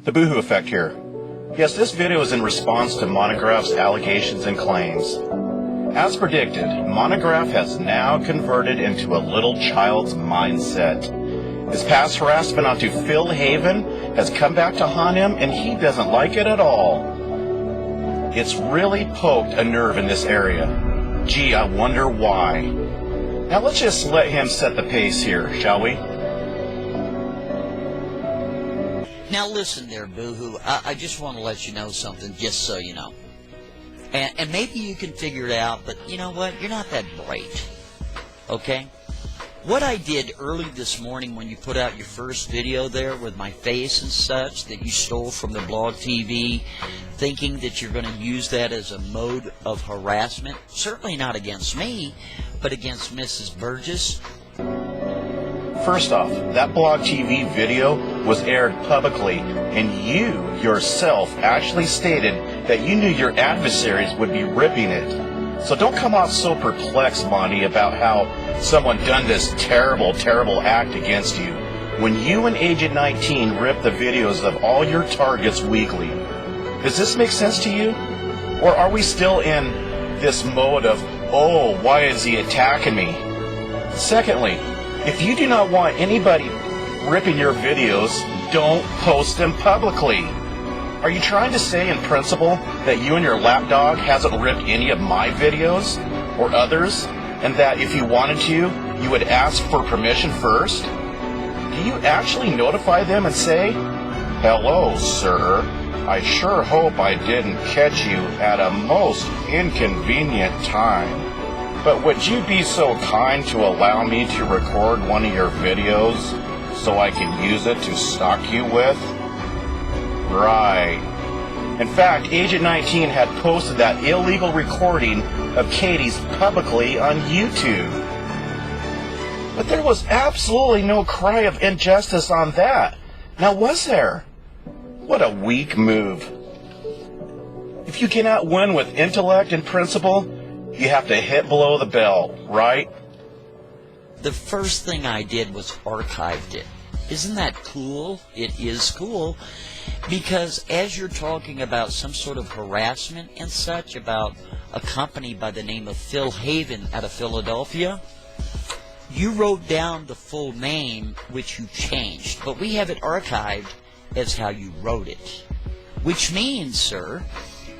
The Boohoo Effect here. Yes, this video is in response to Montagraph's allegations and claims. As predicted, Montagraph has now converted into a little child's mindset. His past harassment onto Phil Haven has come back to haunt him, and he doesn't like it at all. It's really poked a nerve in this area. Gee, I wonder why. Now let's just let him set the pace here, shall we? Now listen there, Boohoo. I just want to let you know something, just so you know. And maybe you can figure it out, but you know what? You're not that bright. Okay? What I did early this morning when you put out your first video there with my face and such that you stole from the blog TV, thinking that you're going to use that as a mode of harassment, certainly not against me, but against Mrs. Burgess. First off, that blog TV video was aired publicly, and you yourself actually stated that you knew your adversaries would be ripping it. So don't come off so perplexed, Monty, about how someone done this terrible, terrible act against you, when you and Agent 19 ripped the videos of all your targets weekly. Does this make sense to you? Or are we still in this mode of, oh, why is he attacking me? Secondly, if you do not want anybody ripping your videos, don't post them publicly. Are you trying to say in principle that you and your lapdog hasn't ripped any of my videos or others, and that if you wanted to, you would ask for permission first? Do you actually notify them and say, "Hello, sir. I sure hope I didn't catch you at a most inconvenient time. But would you be so kind to allow me to record one of your videos so I can use it to stalk you with?" Right. In fact, Agent 19 had posted that illegal recording of Katie's publicly on YouTube. But there was absolutely no cry of injustice on that. Now, was there? What a weak move. If you cannot win with intellect and principle, you have to hit below the belt, right? The first thing I did was archived it. Isn't that cool? It is cool. Because as you're talking about some sort of harassment and such about a company by the name of Phil Haven out of Philadelphia, you wrote down the full name, which you changed. But we have it archived as how you wrote it. Which means, sir,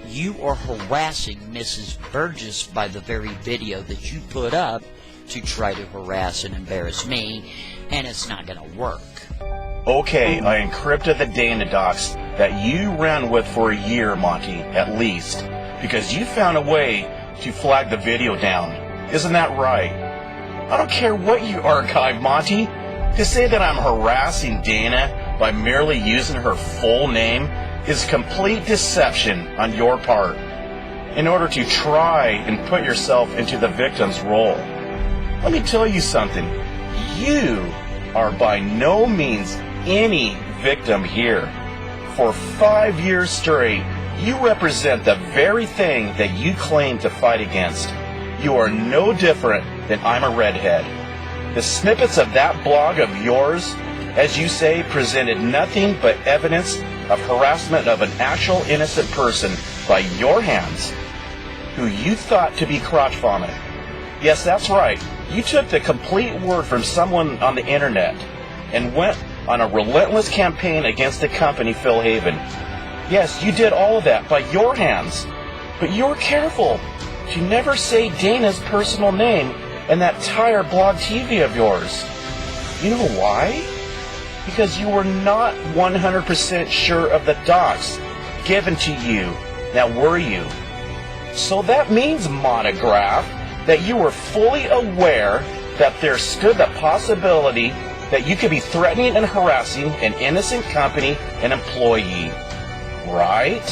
you are harassing Mrs. Burgess by the very video that you put up to try to harass and embarrass me, and it's not going to work. Okay, I encrypted the data docs that you ran with for a year, Monty, at least, because you found a way to flag the video down. Isn't that right? I don't care what you archive, Monty. To say that I'm harassing Dana by merely using her full name is complete deception on your part in order to try and put yourself into the victim's role. Let me tell you something. You are by no means any victim here. For 5 years straight, you represent the very thing that you claim to fight against. You are no different than I'm a redhead. The snippets of that blog of yours, as you say, presented nothing but evidence of harassment of an actual innocent person by your hands, who you thought to be crotch vomit. Yes, that's right. You took the complete word from someone on the internet and went on a relentless campaign against the company Phil Haven. Yes, you did all of that by your hands, but you were careful to never say Dana's personal name in that tire blog TV of yours. You know why? Because you were not 100% sure of the docs given to you. Now, were you? So that means, Montagraph, that you were fully aware that there stood the possibility that you could be threatening and harassing an innocent company and employee, right?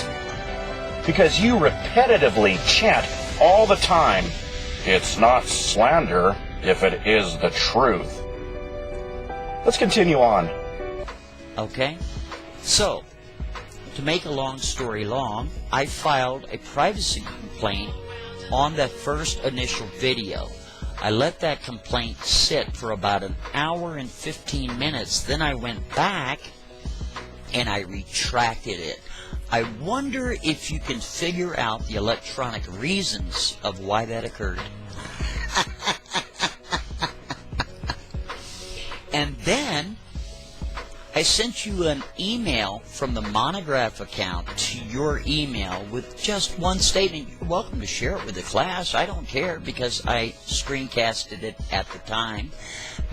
Because you repetitively chant all the time, "It's not slander if it is the truth." Let's continue on. Okay? So, to make a long story long, I filed a privacy complaint on that first initial video. I let that complaint sit for about an hour and 15 minutes. Then I went back and I retracted it. I wonder if you can figure out the electronic reasons of why that occurred. And then I sent you an email from the Montagraph account to your email with just one statement. You're welcome to share it with the class. I don't care, because I screencasted it at the time.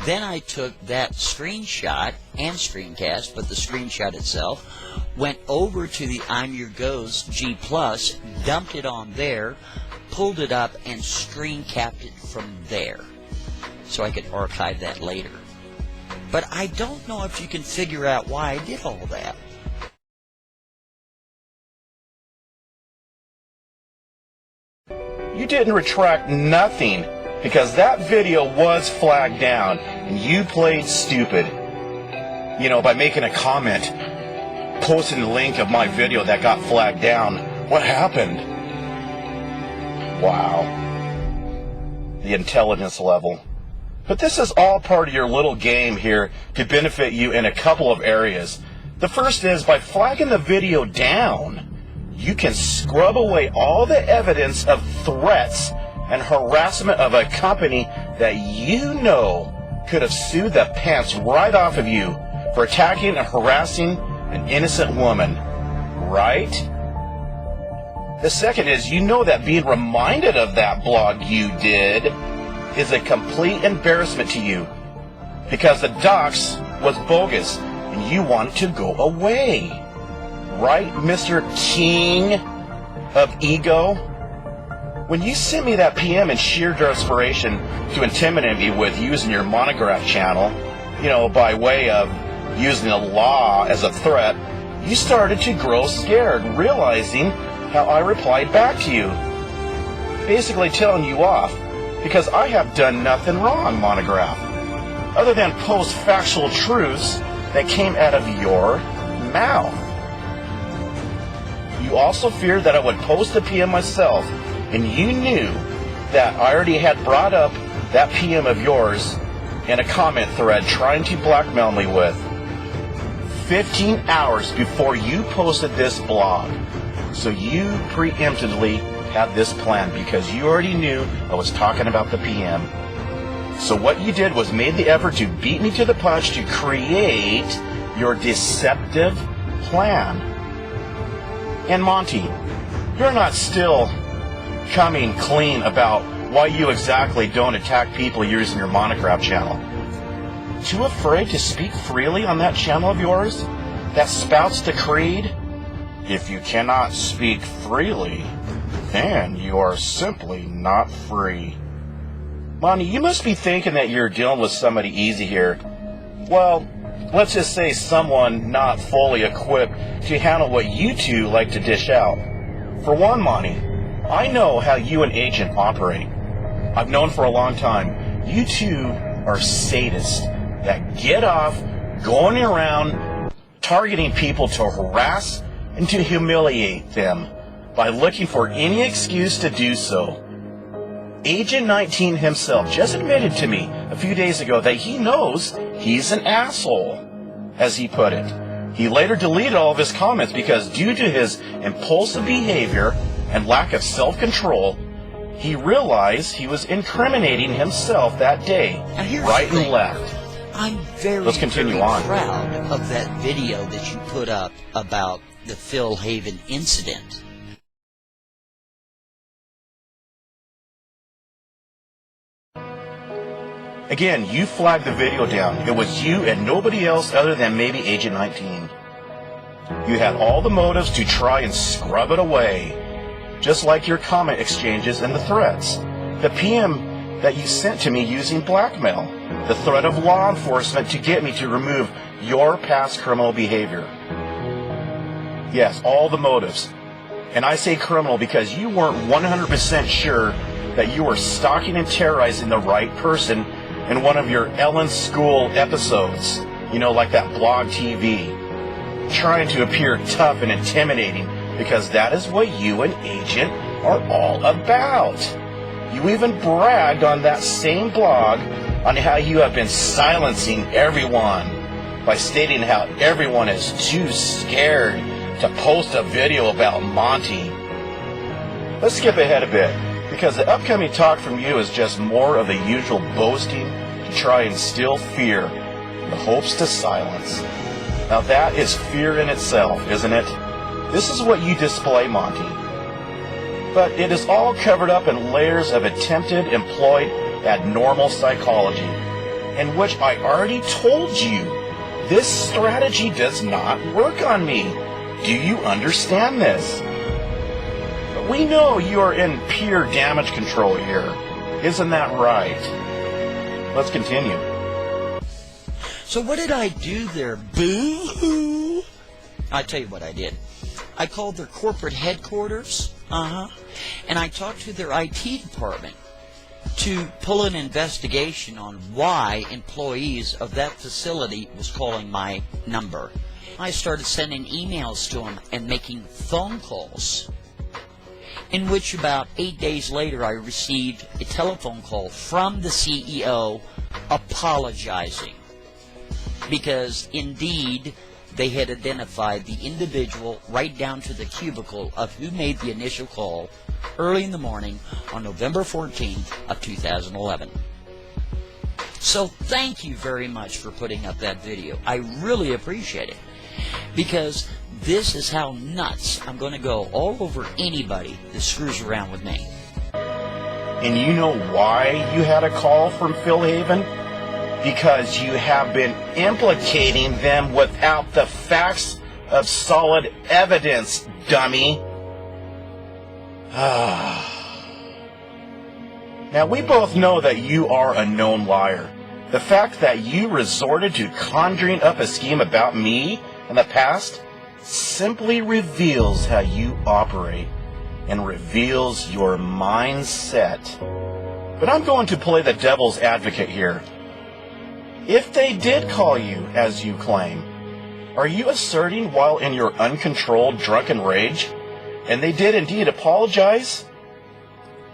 Then I took that screenshot and screencast, but the screenshot itself, went over to the I'm Your Go's G+, dumped it on there, pulled it up, and screen capped it from there so I could archive that later. But I don't know if you can figure out why I did all that. You didn't retract nothing, because that video was flagged down, and you played stupid. You know, by making a comment, posting the link of my video that got flagged down. What happened? Wow. The intelligence level. But this is all part of your little game here to benefit you in a couple of areas. The first is, by flagging the video down, you can scrub away all the evidence of threats and harassment of a company that you know could have sued the pants right off of you for attacking and harassing an innocent woman, right? The second is, you know that being reminded of that blog you did is a complete embarrassment to you, because the docs was bogus and you wanted to go away. Right, Mr. King of Ego? When you sent me that PM in sheer desperation to intimidate me with using your Montagraph channel, you know, by way of using the law as a threat, you started to grow scared, realizing how I replied back to you, basically telling you off, because I have done nothing wrong, Montagraph, other than post factual truths that came out of your mouth. You also feared that I would post a PM myself, and you knew that I already had brought up that PM of yours in a comment thread trying to blackmail me with 15 hours before you posted this blog. So you preemptively had this plan, because you already knew I was talking about the PM. So what you did was made the effort to beat me to the punch to create your deceptive plan. And Monty, you're not still coming clean about why you exactly don't attack people using your Montagraph channel. Too afraid to speak freely on that channel of yours that spouts the creed? If you cannot speak freely, then you are simply not free. Monty, you must be thinking that you're dealing with somebody easy here. Well, let's just say someone not fully equipped to handle what you two like to dish out. For one, Monty, I know how you and Agent operate. I've known for a long time. You two are sadists that get off going around targeting people to harass and to humiliate them by looking for any excuse to do so. Agent 19 himself just admitted to me a few days ago that he knows he's an asshole, as he put it. He later deleted all of his comments because, due to his impulsive behavior and lack of self-control, he realized he was incriminating himself that day, right and left. I'm very proud of that video that you put up about the Phil Haven incident. Again, you flagged the video down. It was you and nobody else other than maybe Agent 19. You had all the motives to try and scrub it away, just like your comment exchanges and the threats. The PM that you sent to me using blackmail, the threat of law enforcement to get me to remove your past criminal behavior. Yes, all the motives. And I say criminal because you weren't 100% sure that you were stalking and terrorizing the right person in one of your Ellen School episodes, you know, like that blog TV, trying to appear tough and intimidating, because that is what you and Agent are all about. You even bragged on that same blog on how you have been silencing everyone, by stating how everyone is too scared to post a video about Monty. Let's skip ahead a bit, because the upcoming talk from you is just more of the usual boasting to try and instill fear in the hopes to silence. Now that is fear in itself, isn't it? This is what you display, Monty. But it is all covered up in layers of attempted, employed, abnormal psychology, in which I already told you, this strategy does not work on me. Do you understand this? But we know you are in pure damage control here. Isn't that right? Let's continue. So what did I do there, boo-hoo? I tell you what I did. I called their corporate headquarters, and I talked to their IT department to pull an investigation on why employees of that facility was calling my number. I started sending emails to them and making phone calls, in which about 8 days later I received a telephone call from the CEO apologizing, because indeed they had identified the individual right down to the cubicle of who made the initial call early in the morning on November 14th of 2011. So thank you very much for putting up that video. I really appreciate it, because this is how nuts I'm going to go all over anybody that screws around with me. And you know why you had a call from Phil Haven? Because you have been implicating them without the facts of solid evidence, dummy. Now, we both know that you are a known liar. The fact that you resorted to conjuring up a scheme about me in the past simply reveals how you operate and reveals your mindset. But I'm going to play the devil's advocate here. If they did call you, as you claim, are you asserting while in your uncontrolled drunken rage, and they did indeed apologize?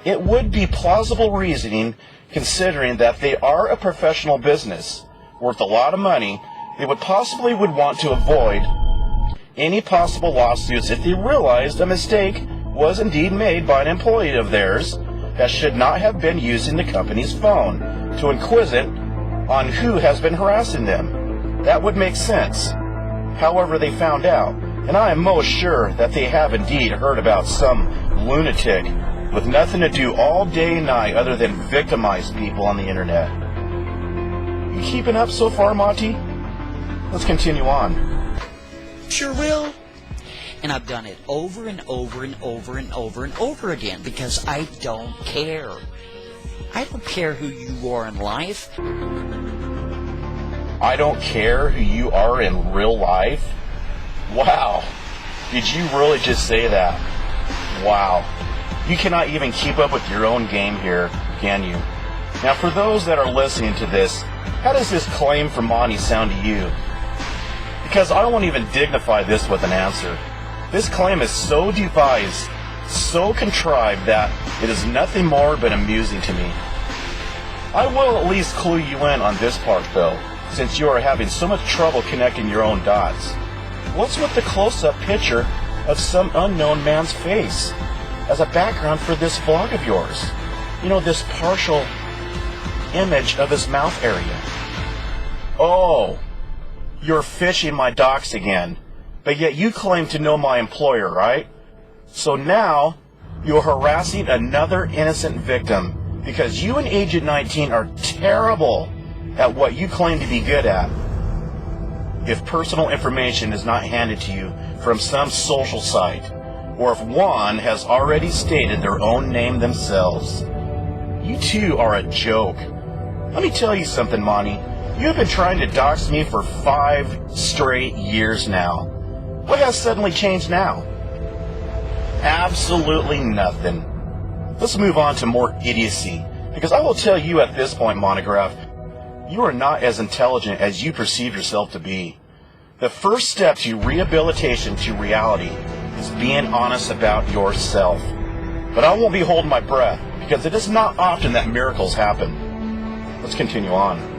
It would be plausible reasoning, considering that they are a professional business worth a lot of money. They would want to avoid any possible lawsuits if they realized a mistake was indeed made by an employee of theirs that should not have been using the company's phone to inquisite on who has been harassing them. That would make sense. However, they found out, and I am most sure that they have indeed heard about some lunatic with nothing to do all day and night other than victimize people on the internet. You keeping up so far, Monty? Let's continue on. Sure will. And I've done it over and over and over and over and over again, because I don't care. I don't care who you are in life. I don't care who you are in real life? Wow. Did you really just say that? Wow. You cannot even keep up with your own game here, can you? Now, for those that are listening to this, how does this claim from Monty sound to you? Because I won't even dignify this with an answer. This claim is so devised, so contrived, that it is nothing more but amusing to me. I will at least clue you in on this part, though, since you are having so much trouble connecting your own dots. What's with the close-up picture of some unknown man's face as a background for this vlog of yours? You know, this partial image of his mouth area. Oh, you're fishing my docs again, but yet you claim to know my employer, right? So now you're harassing another innocent victim because you and Agent 19 are terrible at what you claim to be good at. If personal information is not handed to you from some social site, or if one has already stated their own name themselves, you two are a joke. Let me tell you something, Monty. You have been trying to dox me for 5 straight years now. What has suddenly changed now? Absolutely nothing. Let's move on to more idiocy, because I will tell you at this point, Montagraph, you are not as intelligent as you perceive yourself to be. The first step to rehabilitation to reality is being honest about yourself. But I won't be holding my breath, because it is not often that miracles happen. Let's continue on.